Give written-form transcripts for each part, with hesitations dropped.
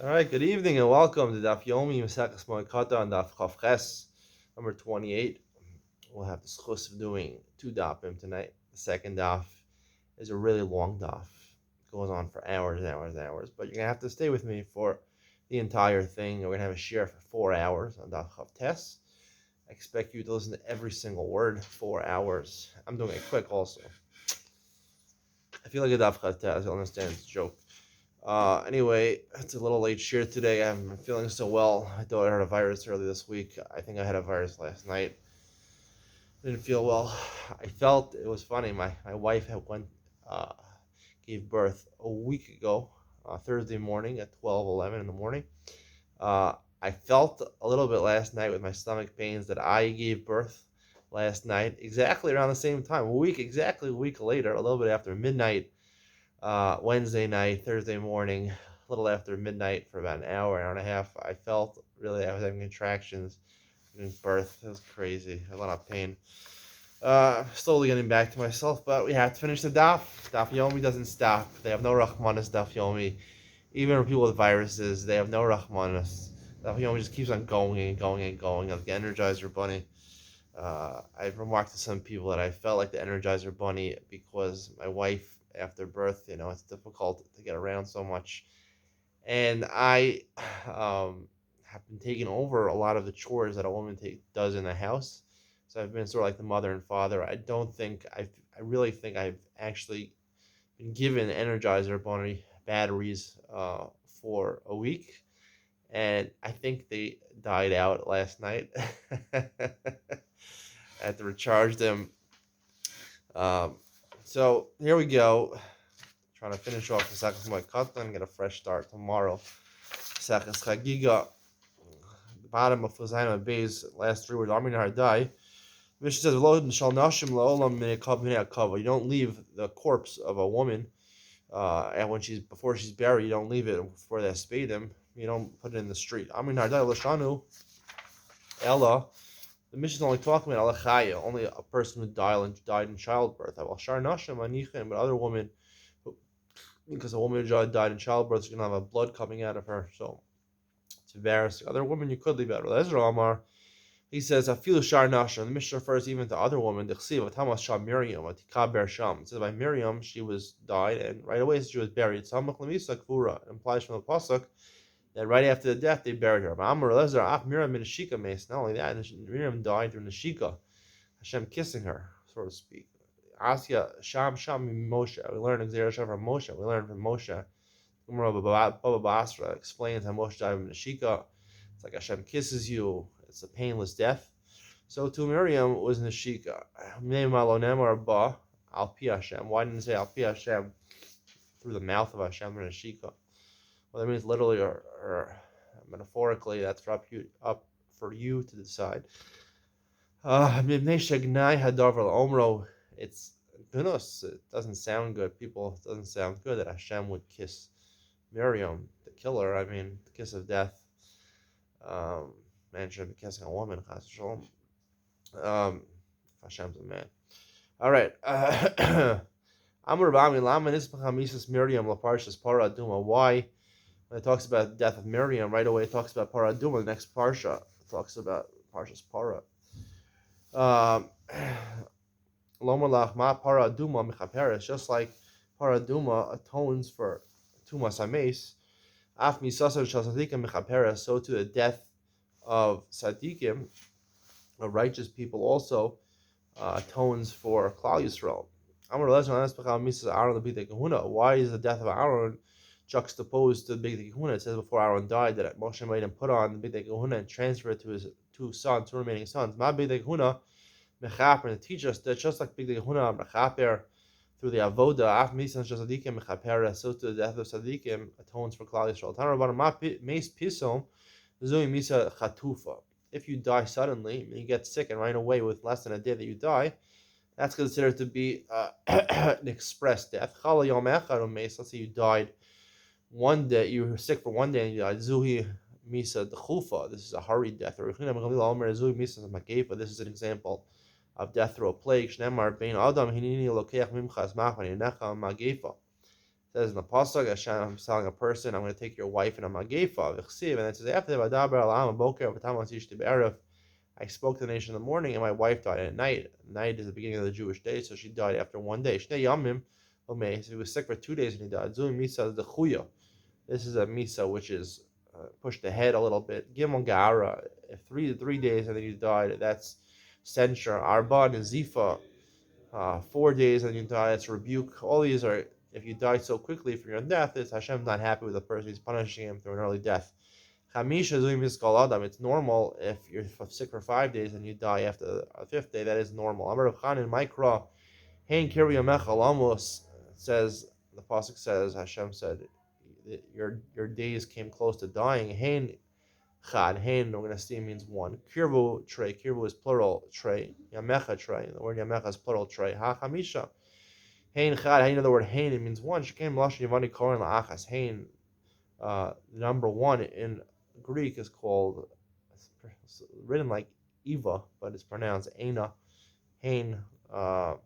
All right, good evening and welcome to Daf Yomi Maseches Moed Katan Daf Chav Ches, number 28. We'll have the schus of doing two dafim tonight. The second daf is a really long daf. It goes on for hours and hours and hours, but you're going to have to stay with me for the entire thing. We're going to have a share for 4 hours on Daf Chav Tes. I expect you to listen to every single word, 4 hours. I'm doing it quick also. If you look at Daf Chav Tes, you'll understand it's a joke. Anyway, it's a little late share today. I haven't been feeling so well. I thought I had a virus early this week. I think I had a virus last night. I didn't feel well. I felt it was funny. My wife had uh, gave birth a week ago, Thursday morning at 12:11 in the morning. I felt a little bit last night with my stomach pains that I gave birth last night, exactly around the same time, exactly a week later, a little bit after midnight, Wednesday night, Thursday morning, a little after midnight for about an hour and a half. I felt really I was having contractions, giving birth. It was crazy, a lot of pain. Slowly getting back to myself, but we have to finish the daf. Daf Yomi doesn't stop. They have no Rahmanas Daf Yomi. Even for people with viruses, they have no Rahmanas. Daf Yomi just keeps on going and going and going. Like the Energizer Bunny. I've remarked to some people that I felt like the Energizer Bunny because my wife, after birth, it's difficult to get around so much. And I have been taking over a lot of the chores that a woman does in the house. So I've been sort of like the mother and father. I really think I've actually been given Energizer Bunny batteries for a week. And I think they died out last night. I had to recharge them. Um, so here we go. Trying to finish off the second my Katan and get a fresh start tomorrow. Second Chagiga, the bottom of Fazina Bay's last three words, Armin Hardai. Mishnah says, "Lo nishal nashim laolam minei kava." You don't leave the corpse of a woman, and before she's buried, you don't leave it before they spade him. You don't put it in the street. Armin Hardai Lashanu Ella. The mission is only talking about alachaya, only a person who died in childbirth. But other women, because a woman who died in childbirth is going to have a blood coming out of her, so it's embarrassing. Other women you could leave out. Ezra Amar, he says, "Afilu shar nasha." The mission refers even to other women. The chsiv tamas sham Miriam, atika ber sham. It says by Miriam she was died, and right away she was buried. Samach lemisa kvura. It implies from the pasuk that right after the death they buried her. But Amar Lezer, Ach Miriam in a shika mace. Not only that, Miriam died during the shika. Hashem kissing her, so to speak. Asya Sham Moshe. We learn Xerah from Moshe. We learn from Moshe. Baba Basra explains how Moshe died in the shika. It's like Hashem kisses you. It's a painless death. So too Miriam was in the shika. Ba Al Pi Hashem. Why didn't it say Al Pi Hashem through the mouth of Hashem in the shika? Well, that means literally or metaphorically. That's up for you to decide. It's goodness. It doesn't sound good. It doesn't sound good that Hashem would kiss Miriam, the killer. I mean, the kiss of death. Man shouldn't be kissing a woman. Hashem's a man. All right. Amr Bami Lama Nisbachamisis Miriam Laparshas Para Duma. Why? When it talks about the death of Miriam, right away it talks about Para Duma. The next Parsha talks about Parshas Para. Lomalach ma paraduma mechaperes, just like paraduma atones for tumas hames. Af misasar shal tzadikim mechaperes, so to the death of tzadikim, of righteous people, also atones for Klal Yisrael. Amar lezer anas misas Aaron lebidei kahuna. Why is the death of Aaron juxtaposed to the bidei kahuna? It says before Aaron died that Moshe made him put on the bidei kahuna and transfer it to his two remaining sons. Ma bidei kahuna mechaper, to teach us that just like bidei kahuna mechaper through the avoda, af misan shazadikim mechaper, so to the death of tzadikim atones for Klal Yisrael. Tanar rabbanan ma meis pisom zui misa chatufa. If you die suddenly, you get sick and right away with less than a day that you die, that's considered to be an express death. Let's say you died one day, you were sick for one day and you died. Zuhi misa dechufa. This is a hurried death. This is an example of death through a plague. It says in the pasuk, Hashem is telling a person, "I'm going to take your wife and I'm going to give her." And it says after Vadaber Alam Boker V'Tamas Yishti Be'erev. I spoke to the nation in the morning, and my wife died at night. Night is the beginning of the Jewish day, so she died after one day. Shnei Yamim, Omei. So he was sick for 2 days and he died. Zui Misa is the Chuya. This is a Misa which is pushed ahead a little bit. Gimel Ga'ara, if three days and then you died, that's censure. Arba and Zifa, 4 days and you die, that's rebuke. All these are, if you die so quickly from your death, it's Hashem not happy with the person. He's punishing him through an early death. Chamisha Zui Miskal Adam. It's normal if you're sick for 5 days and you die after the fifth day. That is normal. Amar Rav Chanan Mikra Hein Kiri Yamecha Lamos says, the pasuk says, Hashem said, your days came close to dying. Hein Chad, Hein, we're going to see, means one. Kirvu Trey, Kirvu is plural Trey. Yamecha Trey, the word Yamecha is plural Trey. Ha Chamisha. Hein Chad, Hein, the word Hein, it means one. Shekem Lashon Yavani Korin La'achas. Hein, number one in Greek is called, it's written like Eva, but it's pronounced Aina, Hain. The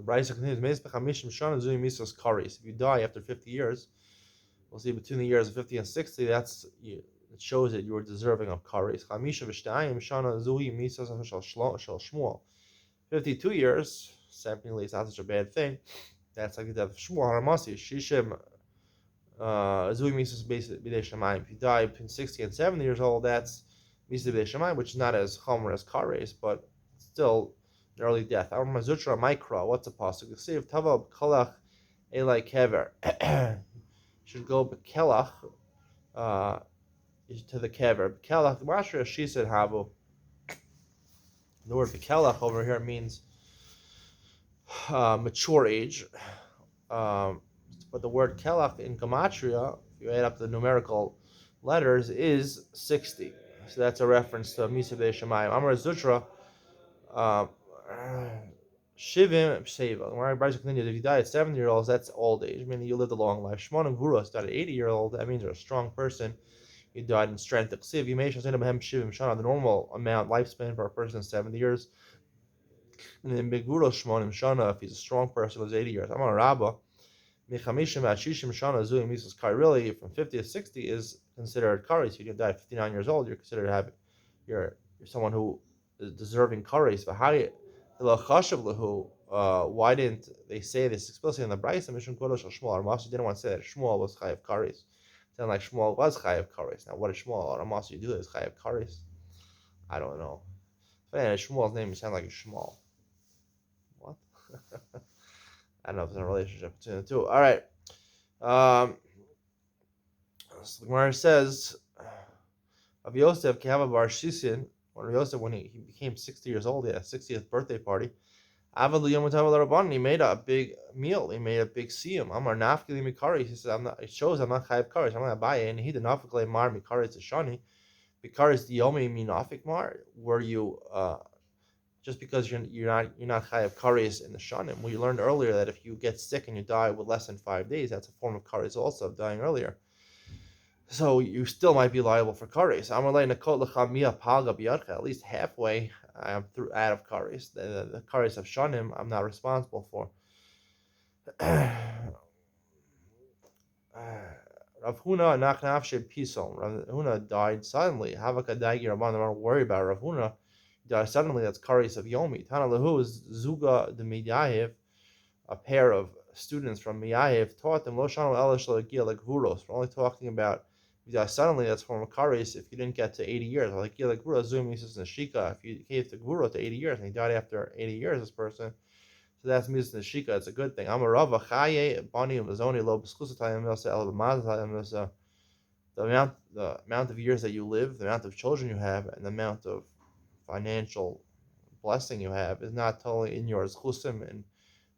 Brisa continues, if you die after 50 years, we'll see between the years of 50 and 60, it shows that you were deserving of kares. 52 years, seemingly it's not such a bad thing. That's like the death of Shmuel Haramasi. Shishim Zui Mises B'dei Shamayim. If you die between 60 and 70 years old, that's Mises B'dei Shamayim, which is not as chomer as kares, but still an early death. Amar Mazutra Mikra. What's the pasuk? You see if Tava B'Kalach Elai Kever. Should go B'Kelach to the Kever. B'Kelach Mashra she said Havu. The word B'Kelach over here means mature age. But the word kelach in gematria, if you add up the numerical letters, is 60. So that's a reference to Misa B'dei Shamayim. Amar Zutra, Shivim Sheva. Where Brisa continues, if you die at 70-year-olds, that's old age, meaning you lived a long life. Shmonim Guros died at 80-year-old, that means you're a strong person. You died in strength. The normal amount, lifespan for a person is 70 years. And then Beguros Shmonim Shana, if he's a strong person, was 80 years. Amar Rabbah. Really, from 50 to 60 is considered kares. If you die at 59 years old, you're considered to have you're someone who is deserving kares. Why didn't they say this explicitly in the Brisa? Ramasi didn't want to say that Shmuel was chayav kares. Sound like Shmuel was chayav kares. Now, what did Shmuel Ramasi do as chayav kares? I don't know. But Shmuel's name sounds like a Shmuel. What? I don't know if there's a relationship between the two. All right. So the Gemara says, of Yosef, Kehava Bar Shisin, when he became 60 years old, he had a 60th birthday party. He made a big meal. He made a big siyum. Amar nafkili mikari. He said, it shows I'm not chayav kares. I'm not buy it. And he did nafkili mar mikari to shani. Because the yomi minafik mar. Were you just because you're not chayav kares in the shanim? We learned earlier that if you get sick and you die with less than 5 days, that's a form of kares also, of dying earlier. So you still might be liable for kares. At least halfway, I'm out of kares. The kares of shanim, I'm not responsible for. Rav Huna nachnafshe pisom. Rav Huna died suddenly. Havaka daigi Rabban. Don't worry about Rav Huna. Died suddenly. That's kares of yomi. Tana lehu is zuga de miyahiv, a pair of students from Miyahiv taught them lo shanu elish lo gila gvuros. We're only talking about if you die suddenly. That's from a kares. If you didn't get to 80 years, like gila gvuros, zoom uses nashika. If you gave to gvuro to 80 years and he died after 80 years, this person. So that's mitzvah nashika. It's a good thing. I'm a rava chaye bani umazoni lo b'skusatayim milsa el b'mazatayim milsa. The amount of years that you live, the amount of children you have, and the amount of financial blessing you have is not totally in your zchusim and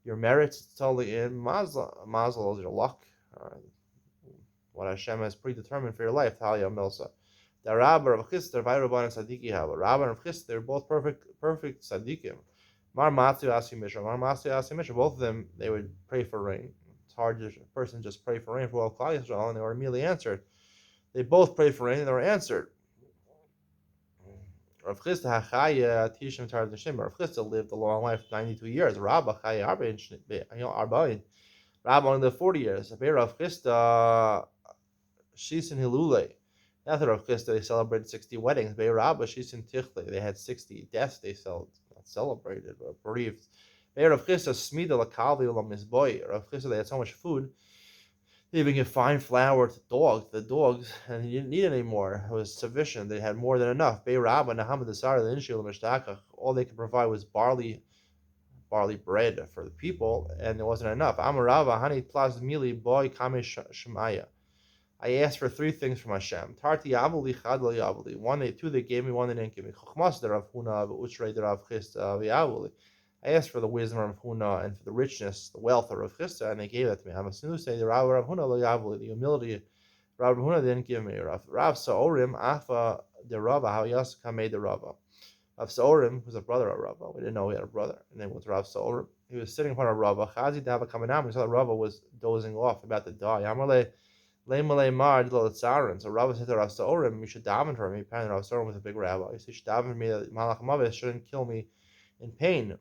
your merits. It's totally in mazel. Mazel is your luck. What Hashem has predetermined for your life. Talia milsa. The Rabba of Chistr, Vayraban and Sadiki have. Rabba and Chistr, they're both perfect Sadikim. Mar Matthew Asimisha, both of them, they would pray for rain. It's hard to a person just pray for rain for all Klal Yisrael, and they were immediately answered. They both prayed for rain and they were answered. Rav Chisda Hachaya Tishim Tar Nishim. Rav Chisda lived a long life, 92 years. Rabba Chaya Arbain. Rabbi only lived 40 years. Bei Rav Chisda, Shisin Hilule. After Rav Chisda, they celebrated 60 weddings. Bei Rabba, Shisin Tichle. They had 60 deaths they not celebrated, but bereaved. Bei Rav Chisda, Smida Lakalvi Ulam Mizboy. Rav Chisda, they had so much food. They even give fine flour to the dogs, and he didn't need any more. It was sufficient. They had more than enough. Bei Rabba, Nahamad Asar, the Inshil Mishtaka. All they could provide was barley bread for the people, and it wasn't enough. Amarava Hani Tlas Mili Boy Kame Shemaya. I asked for three things from Hashem. Tarti Yavuli Chadla Yavuli. Two they gave me, one they didn't give me. Chochmas derav Huna Utrei derav Chista Yavuli. I asked for the wisdom of Huna and for the richness, the wealth of Rav Chista, and they gave that to me. Hamasinu say the Rav Huna lo Yavuli. The humility Rav Huna didn't give me. Rav Saorim Afa de Rava How Yas Kamei de Rava. Rav Saorim was a brother of Rava. We didn't know he had a brother. His name was Rav Saorim. He was sitting in front of Rava. Chazi Dava Kamanam. He saw that Rava was dozing off, about to die. Amarle Leimalei Mar Dilo Tzarin. So Rava said to Rav Saorim, you should daven for me. Apparently Rav Saorim was a big rabbi. He said, you should daven for me that Malach Mavis shouldn't kill me in pain.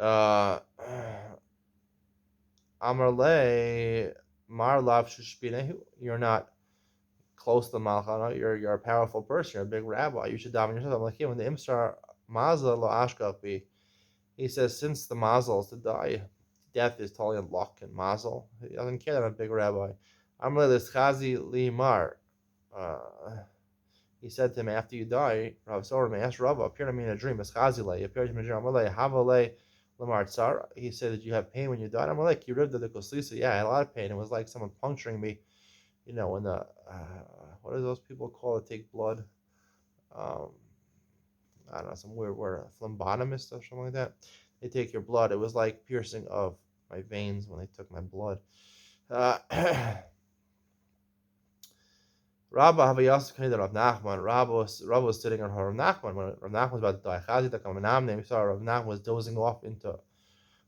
Amarle Mar Lav Shushpinehu. You're not close to the Malchana, you're a powerful person, you're a big rabbi, you should daven yourself. I'm like, when the Imsar Mazal lo Ashkapi, he says, since the Mazel is to die, death is totally in luck and Mazel. He doesn't care that I'm a big rabbi. Amr this Chazi Limar. He said to him, after you die, Rav Sorim asked Rava, appeared to me in a dream, he appeared to me in a dream, Amalei, Havalei Lamar Tsar. He said, did you have pain when you died? I'm like, you ripped the Koslisa. Yeah, I had a lot of pain. It was like someone puncturing me, when the what do those people call it? Take blood. I don't know, some weird word, phlebotomist or something like that. They take your blood. It was like piercing of my veins when they took my blood. Rabba Havayas Keda Rav Nachman. Rabba was sitting on Rav Nachman when Rav Nachman was about to die. Chazita Kamanam name. Saw Rav Nachman was dozing off into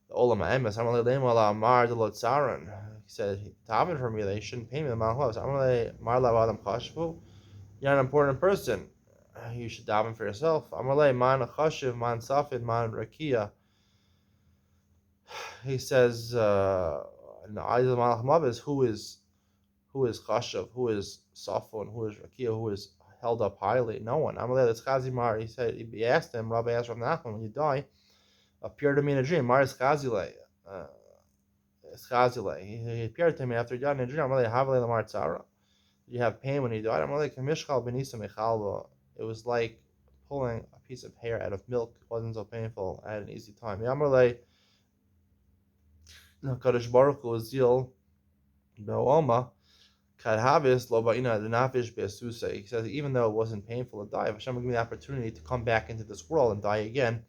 the Olam Ha'emes. Amalei Leimala Mar Delot Saran. He said, daven for me that you shouldn't pay me the Malchus. Amalei Mar Lav Adam Chashvu. You're an important person. You should daven for yourself. Amalei Man Chashiv Man Safid Man Rakia. He says, in the eyes of the Malach Mavis, who is Chashav, who is Safon, who is Rakia, who is held up highly? No one. Amalei that's Chazimar. He said, he asked him, Rabbi asked Rav Nachman, when you die, appear to me in a dream. Mar is Chazile. He appeared to me after he died in a dream. Amalei Havalei Lamar Tzara. Did you have pain when you died? Amalei Kamishchal Benisa Mechalva. It was like pulling a piece of hair out of milk. It wasn't so painful. I had an easy time. Amalei Kadosh Baruch Hu Zil Be'oma. He says, even though it wasn't painful to die, if Hashem would give me the opportunity to come back into this world and die again,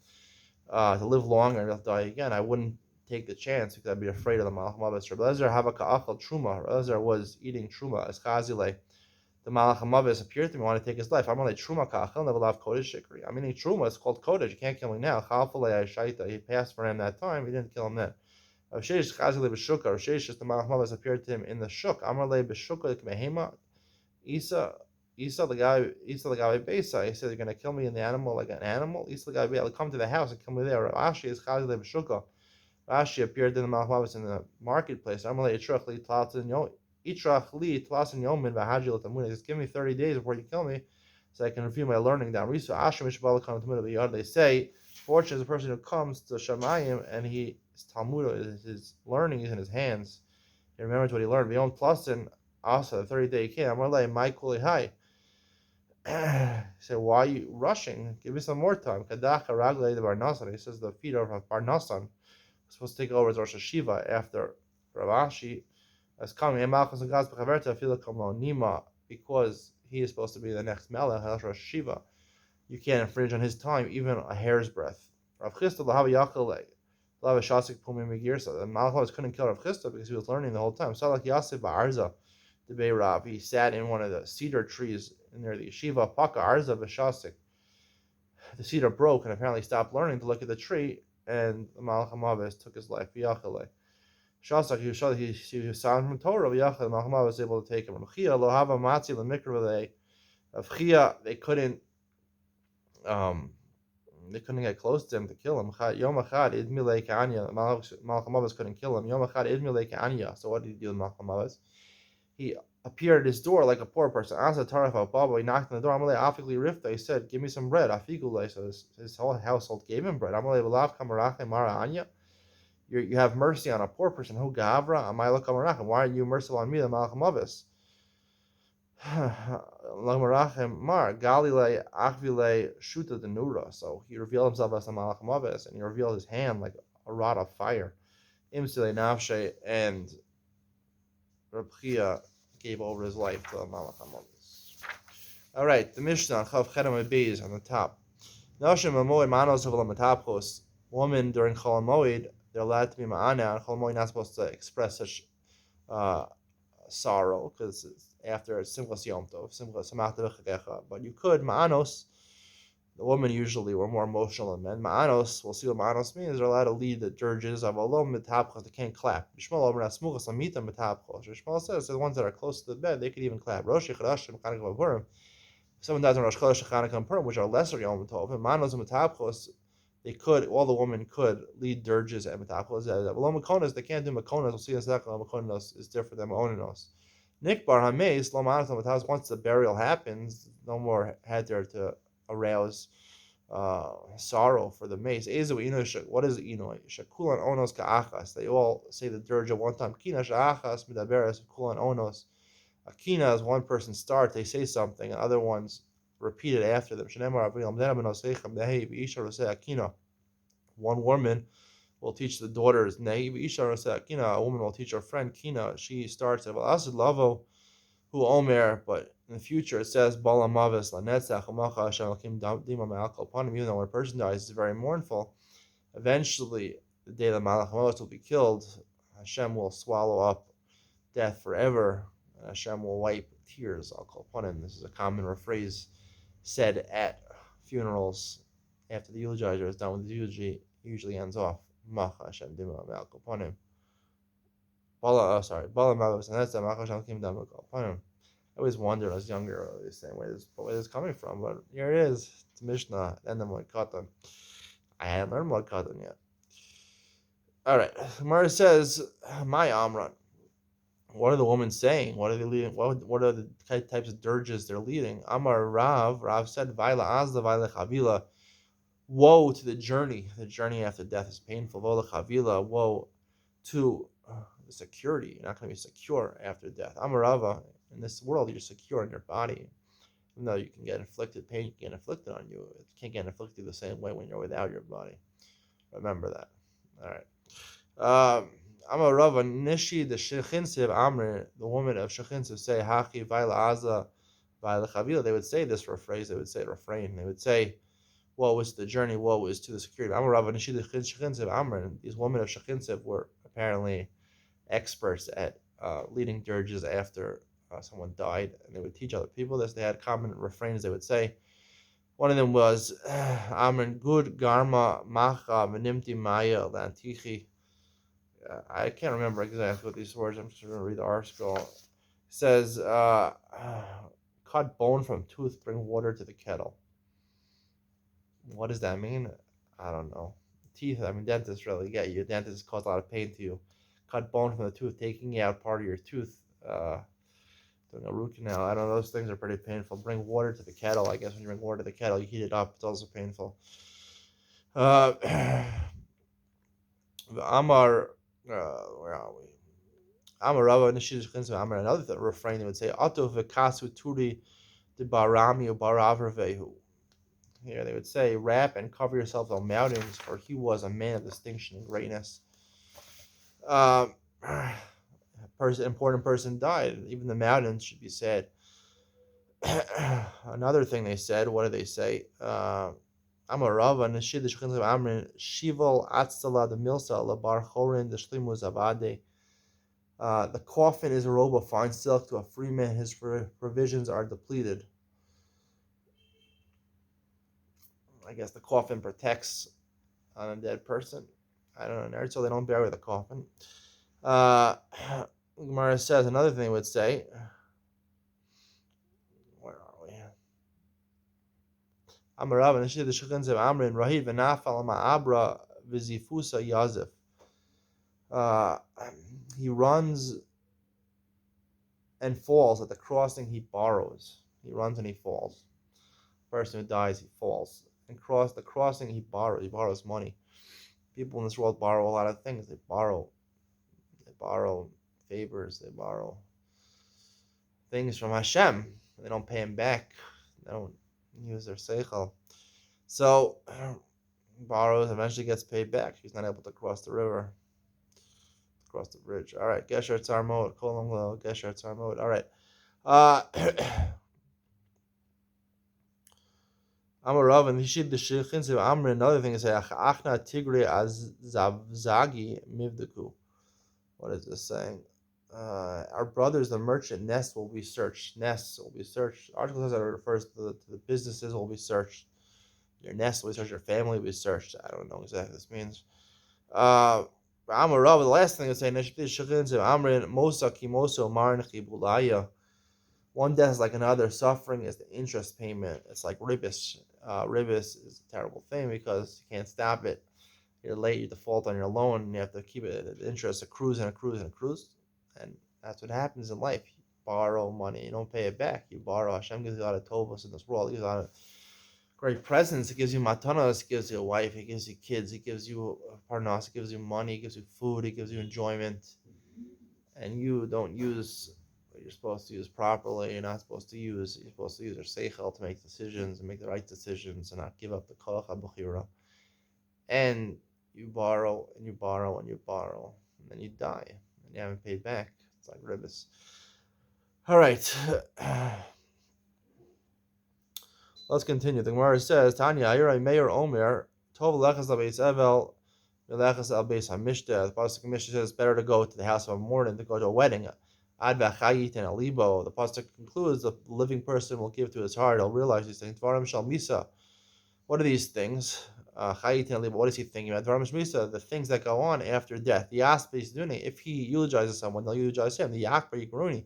to live longer and die again, I wouldn't take the chance because I'd be afraid of the Malach Mavis. Rabbi Elazar Havaka'achal Truma. Rabbi Elazar was eating Truma as Chazile. The Malach Mavis appeared to me, want to take his life. I'm like Truma Ka'achal never love Kodesh Shikri. I'm eating Truma. It's called Kodesh. You can't kill me now. He passed for him that time. He didn't kill him then. Rashesh Chazile B'Shuka. Rashesh, the Malach Mavis appeared to him in the Shuk. Amarle B'Shuka Kmehema. Isa the guy Besa. He said, you're going to kill me in the animal like an animal. Isa the guy Besa. Come to the house and kill me there. Rashi is Chazile B'Shuka. Rashi appeared in the Malach Mavis in the marketplace. Amarle Itrach Li Tlatin Yomin V'Haji L'Tamuna. He says, give me 30 days before you kill me so I can review my learning down. Risu Asham Ishbal Khan Tamuna B'Yad. They say, fortunate is the person who comes to Shamayim and his Talmud, his learning is in his hands. He remembers what he learned. Beyond Plusin, also the 30-day came. I'm like, my kuli hi. He said, why are you rushing? Give me some more time. Kadacha Raglei the Barnasan. He says the feet of Barnasan was supposed to take over as Rosh Hashiva after Ravashi is coming. Nima, because he is supposed to be the next Melech, Rosh Hashiva. You can't infringe on his time, even a hair's breadth. Rav Chisda Lahav Yachalei. The Malach couldn't kill Rav Chisda because he was learning the whole time. Salak Yasif Ba'arza, the Bei Rav. He sat in one of the cedar trees near the yeshiva. Paka Arza V'Shasik. The cedar broke and apparently stopped learning to look at the tree, and the Malach Mavis took his life. V'Yachalei. Shasak, he was silent from Torah. V'Yachalei. The Malach Mavis was able to take him. Chia Lohava Matzi L'Mikra. Of Chia, they couldn't They couldn't get close to him to kill him. Yom Echad Idmi Lake Anya. Malacham Avos couldn't kill him. Yom Echad Idmi Lake Anya. So what did he do with Malacham Avos? He appeared at his door like a poor person. Asa Taraf al Baba. He knocked on the door. Amalei Afikli Rifta. He said, "Give me some bread." Afikulei. So his whole household gave him bread. Amalei V'lav Kamarachem Mara Anya. You have mercy on a poor person. Who Gavra? Amayla Kamarachem. Why are you merciful on me, the Malacham Avos? Mar Galile Achvile Shuta the Nura. So he revealed himself as the Malacham Avos, and he revealed his hand like a rod of fire. Imsile Nafshe, and Reb Chia gave over his life to the Malacham Avos. All right, the Mishnah Chav Chedem Beis on the top. Nashim Moed Manos of Lamatapos. Woman during Chol Moed, they're allowed to be Ma'ana, and Chol Moed not supposed to express such sorrow because it's after Simchas Yom Tov, Simchas Samachta B'Chagecha. But you could Ma'anos. The women usually were more emotional than men. Ma'anos, we'll see what Ma'anos means. They're allowed to lead the dirges of Alom Mitapchos. They can't clap. Shmuel Omer Asmuchas Amita Mitapchos. Shmuel says the ones that are close to the bed, they could even clap. Rosh Chodashim Chanukah Purim. Someone dies on Rosh Chodesh, Chanukah, and Purim, which are lesser Yom Tov. And Ma'anos and Mitapchos, they could, all the women could lead dirges at Mitapchos. Alom Makonos, they can't do Makonos. We'll see in a second. Makonos is different than Ma'onos. Nikbar Hameis, Lo Ma'anos Mitapchos. Once the burial happens, no more had there to arouse sorrow for the mace. What is Inoi? Shakulan onos ka'achas. They all say the dirge at one time. Kina sha'achas midaberes kulan onos. Akina is one person starts, they say something, and other ones repeat it after them. One woman will teach the daughters. A woman will teach her friend Kina. She starts at Lavo. Who Omer, but in the future it says Bala Mavis Lanetzach Amacha Shalakim Dima Malkal upon him, even though when a person dies it's very mournful. Eventually the day the Malach Mavis will be killed, Hashem will swallow up death forever, and Hashem will wipe tears upon him. This is a common phrase said at funerals after the eulogizer is done with the eulogy, usually ends off Macha Hashem Dima Malkal upon him. Bala Mavis and that's the Macha Shalakim Dima Malkal upon him. I always wondered when I was younger, the same way where this is coming from, but here it is. It's Mishnah, and then Moed Katan. I hadn't learned Moed Katan yet. All right, Gemara says, "My Amran." What are the women saying? What are they leading? What are the types of dirges they're leading? Amar Rav. Rav said, "Vaila Azla, Vaila Chavila." Woe to the journey. The journey after death is painful. Vola Chavila. Woe to the security. You're not going to be secure after death. Amar Rava. In this world, you're secure in your body. Even though you can get inflicted, pain can get inflicted on you. It can't get inflicted the same way when you're without your body. Remember that. All right. Amar Rava Nishi the Shechinsiv Amr, the woman of Shechinsiv, say Hachi Vaila Aza Vaila Chavila. They would say this for a phrase. They would say refrain. They would say, "Woe is to the journey. Woe is to the security." Amar Rava Nishi the Shechinsiv Amr. These women of Shechinsiv were apparently experts at leading dirges after someone died, and they would teach other people this. They had common refrains they would say. One of them was Amrin Gud Garma Macha Venimti Maya Lantichi. I can't remember exactly what these words. I'm just going to read the article. It says, cut bone from tooth, bring water to the kettle. What does that mean? I don't know. Teeth, dentists really get you. Dentists cause a lot of pain to you. Cut bone from the tooth, taking out part of your tooth. Doing a root canal. I don't know, those things are pretty painful. Bring water to the kettle. I guess when you bring water to the kettle, you heat it up. It's also painful. Amar, where are we? Amar Rava Nishish Chinsu Amar. Another refrain they would say, Ato v'kasu turi de barami o baravrvehu. Here they would say, wrap and cover yourself on mountains, for he was a man of distinction and greatness. Important person died. Even the mountains should be sad. Another thing they said, what do they say? Amarava Nishidish Amrin Shival Atzala the Milsa Labar Chorin the Shlimuz Avade. The coffin is a robe of fine silk to a free man. His provisions are depleted. I guess the coffin protects a dead person. I don't know, so they don't bury the coffin. Gemara says another thing they would say. Where are we? Amarav and the Shechin of Amrin Rahid Venafal Ma'abra Vizifusa Yazif. He runs and falls at the crossing he borrows. He runs and he falls. Person who dies, he falls. And the crossing he borrows money. People in this world borrow a lot of things. They borrow favors, they borrow things from Hashem. They don't pay him back. They don't use their seichel. So borrows, eventually gets paid back. He's not able to cross the river, cross the bridge. All right, Gesher Tzar Moed, Kolam Lo, Gesher Tzar Moed. All right. Amarav and Hishid the Shechin of Amrin. Another thing is Achna Tigre Az Zavzagi Mivdaku. What is this saying? Our brothers, the merchant nests will be searched. Nests will be searched. Article says that refers to the businesses will be searched. Your nest will be searched. Your family will be searched. I don't know exactly what this means. Amarav, the last thing is saying Amrin Mosa Kimoso Marn Chibulaya. One death is like another. Suffering is the interest payment. It's like ribis. Ribis is a terrible thing because you can't stop it. You're late, you default on your loan, and you have to keep it. The interest accrues and accrues and accrues. And that's what happens in life. You borrow money, you don't pay it back. You borrow. Hashem gives you a lot of tovos in this world. He gives you a lot of great presents. He gives you matanos, he gives you a wife, he gives you kids, he gives you parnas, he gives you money, he gives you food, he gives you enjoyment. And you don't use what you're supposed to use properly. You're not supposed to use. You're supposed to use your seichel to make decisions and make the right decisions and not give up the koach habuchira. And you borrow and you borrow and you borrow, and then you die and you haven't paid back. It's like ribis. All right. Let's continue. The Gemara says, Tanya, Ayurai Meir Omer, Tov Lechas Abeis Evel, Lechas Abeis Hamishta. The Pasuk Mishnah says it's better to go to the house of a mourning than to go to a wedding. Ad v'chayit and alibo. The Pasuk concludes the living person will give to his heart. He'll realize these things. Dvarim shal misa. What are these things? Chayit and alibo. What is he thinking about? Dvarim shal misa. The things that go on after death. The aspects doing it. If he eulogizes someone, they'll eulogize him. The yakbar yikruni.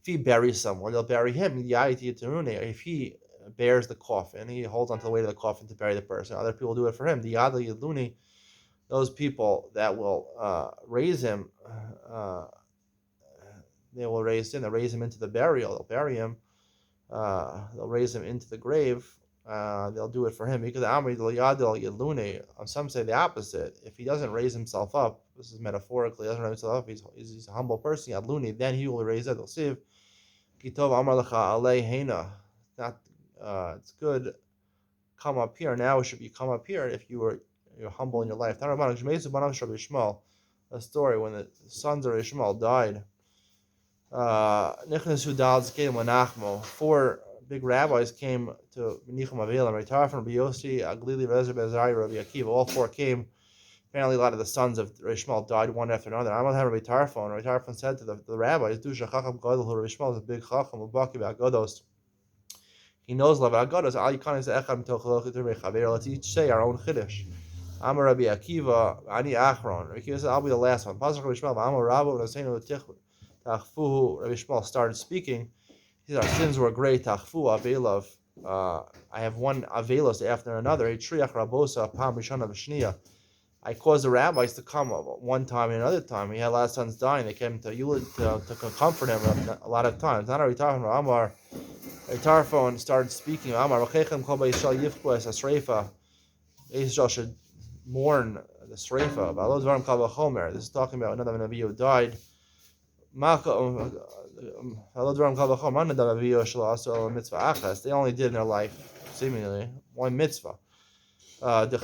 If he buries someone, they'll bury him. The yayit yitaruni. If he bears the coffin, he holds onto the weight of the coffin to bury the person. Other people do it for him. The yada yidluni. Those people that will raise him. They will raise him. They'll raise him into the burial. They'll bury him. They'll raise him into the grave. They'll do it for him because Amri Yadil Yadlune. Some say the opposite. If he doesn't raise himself up, this is metaphorically, doesn't raise himself up. He's a humble person. Yadlune. Then he will raise it. They'll see. Kitov Amar Lecha Alei Heina. It's good. Come up here now. It should be come up here if you're humble in your life. A story when the sons of Ishmael died. 4 big rabbis came to Menichum Avelim, Reitar from Biyosi, Aglili, Rezer, Bezari, Rabbi Akiva. All 4 came. Apparently, a lot of the sons of Ishmael died one after another. I'm going to have Rabbi Tarfon. Rabbi Tarfon said to the rabbis, "Do Shachacham Gadol, who Rabbi Ishmael is a big Chacham, Ubaki Ba'agodos. He knows love Agodos. Al Yikanis Echad Mitochaloch Yitur Mechaver. Let's each say our own Chiddush. Amar Rabbi Akiva, Ani Achron. Rabbi Akiva said, I'll be the last one. Pasuk Rabbi Ishmael, Amar Rabba, Naseinu Tichvu. Tachfu, Rabbi Shmuel started speaking. He said, our sins were great. Tachfu, Avelav. I have one Avelos after another. A Triach Rabosa, Pam Rishana Vishnia. I caused the rabbis to come one time and another time. He had a lot of sons dying. They came to comfort him a lot of times. Not already talking about Amar. Tarfon started speaking. Amar, Rechechem Kol B'Yisrael Yifku Es HaSreifa. Israel should mourn the Sreifa. This is talking about another Navi who died. They only did in their life, seemingly, one mitzvah. Aaron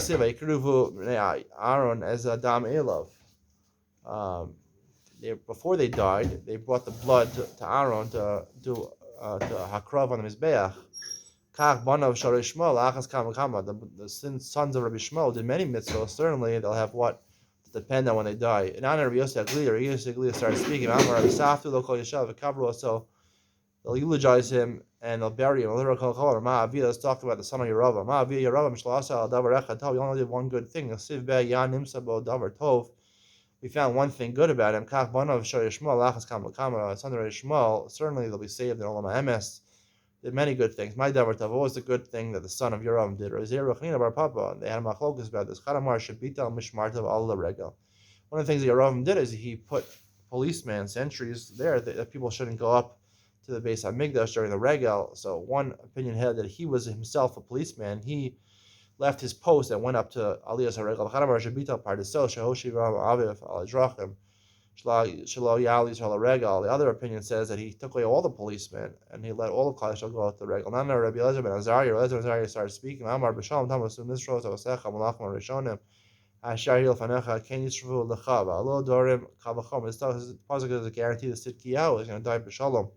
as Adam Elov. Before they died, they brought the blood to Aaron to do hakrav on the mizbeach. The sons of Rabbi Shmuel did many mitzvahs. Certainly, they'll have what to depend on when they die. In honor of Yosef Agli started speaking. So they'll eulogize him and they'll bury him. Let's talk about the son of Yerova. We only did one good thing. We found one thing good about him. Son of Shmuel, certainly they'll be saved in Olam HaEmes. did many good things. My davar tav, what was the good thing that the son of Yoram did? Bar Papa, and they had a machlokas about this. Charamar shabita al mishmartav al regel. One of the things that Yoram did is he put policemen, sentries there that people shouldn't go up to the base of Migdash during the regel. So one opinion had that he was himself a policeman. He left his post and went up to Aliyah's Haregel. Charamar shabita partisel shehoshi aviv al adrachim. The other opinion says that he took away all the policemen and he let all of Klal Yisrael go out the regal. Nana Rabbi Elazar ben Azariah, Elazar started speaking. Amar b'shalom tamas u'nisros avasecha malachim rishonim. Ashar hil fanecha ken yisravu lechava. Alo dorim kavachom. His pasuk is a guarantee that Sidkiyahu is going to die b'shalom.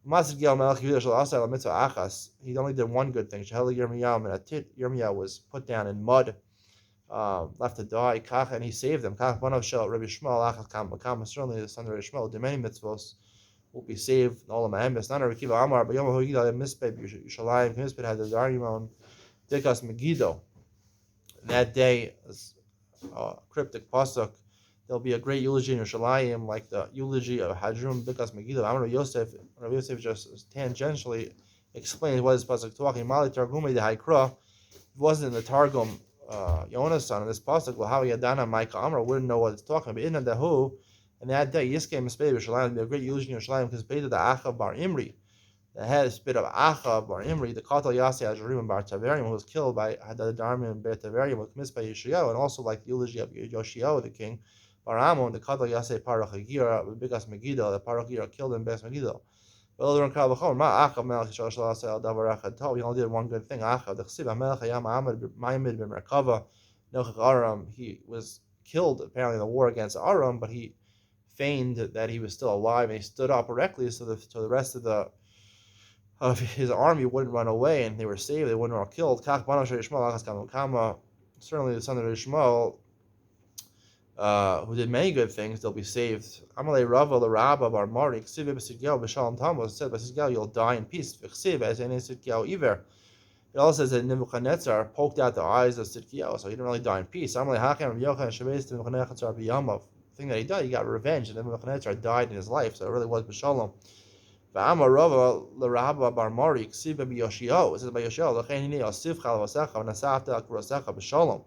Masid Gil Melech Yehuda shel Asay la mitzvah achas. He only did one good thing. Sheheli Yirmiyahu min atit. Yirmiyahu was put down in mud. Left to die, Kach, and he saved them. Kach Banav Shel Rabbi Shmuel Achas Kam. Certainly the son of Rabbi Shmuel did many mitzvos will be saved. All of Mahemis. Not Rabbi Kiva Amar, but Yom Hogida Misped Yushalayim. Misped had the Darimon Dikas Megiddo. That day, cryptic pasuk. There'll be a great eulogy in Yerushalayim, like the eulogy of Hadrum Dikas Megiddo. Amar Yosef. Rabbi Yosef just tangentially explains what is pasuk talking. Mali Targumei de Haikra. It wasn't in the Targum. Yona's son in this pasuk, well, how Yadana Micah Amra wouldn't know what it's talking about. In the who, and that day, Yiskei Mispei Yerushalayim, be a great eulogy in Yerushalayim because Beta the Acha Bar Imri, the head spit of Acha Bar Imri, the Katal Yasei Ajarim Bar Taverium, who was killed by Hadadarmi and Ber Taverium with Mispei Yeshayahu, and also like the eulogy of Yoshiyahu the king, Bar Amon, the Katal Yasei Parach Hagira, Bigas Megiddo, the Parach Hagira killed in Bes Megiddo. He only did one good thing. He was killed apparently in the war against Aram, but he feigned that he was still alive and he stood up erectly so the rest of his army wouldn't run away and they were saved, they wouldn't all killed. Certainly the son of Ishmael, who did many good things, they'll be saved. Amalei Rava l'Rabba bar Mari ksiv b'Sidkiyahu b'Shalom Tamos said b'Sidkiyahu you'll die in peace. V'ksiv as any Sidkiyahu iver. It also says that Nebuchadnezzar poked out the eyes of Sidkiyahu, so he didn't really die in peace. Amalei Hakem Yochanan Shebeis Nebuchadnezzar b'Yamav. The thing that he did, he got revenge, and Nebuchadnezzar died in his life, so it really was b'Shalom. V'Amar Rava l'Rabba bar Mari ksiv b'Yoshiyahu. It says by Yoshiyahu l'chein hinei Yosif chalavasecha v'nasafta al-kurasecha b'Shalom.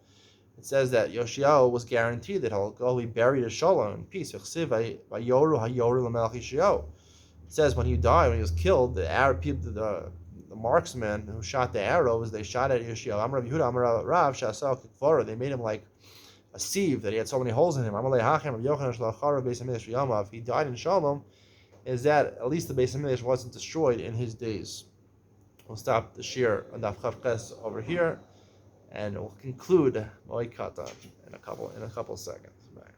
It says that Yoshiyahu was guaranteed that he'll go be buried in Shalom in peace. It says when he died, when he was killed, the Arab people, the marksmen who shot the arrows, they shot at Yoshiyahu. They made him like a sieve that he had so many holes in him. If he died in Shalom, is that at least the Beis Hamidrash wasn't destroyed in his days. We'll stop the shir on Daf Chav Ches over here. And we'll conclude Moed Katan in a couple seconds. Bye.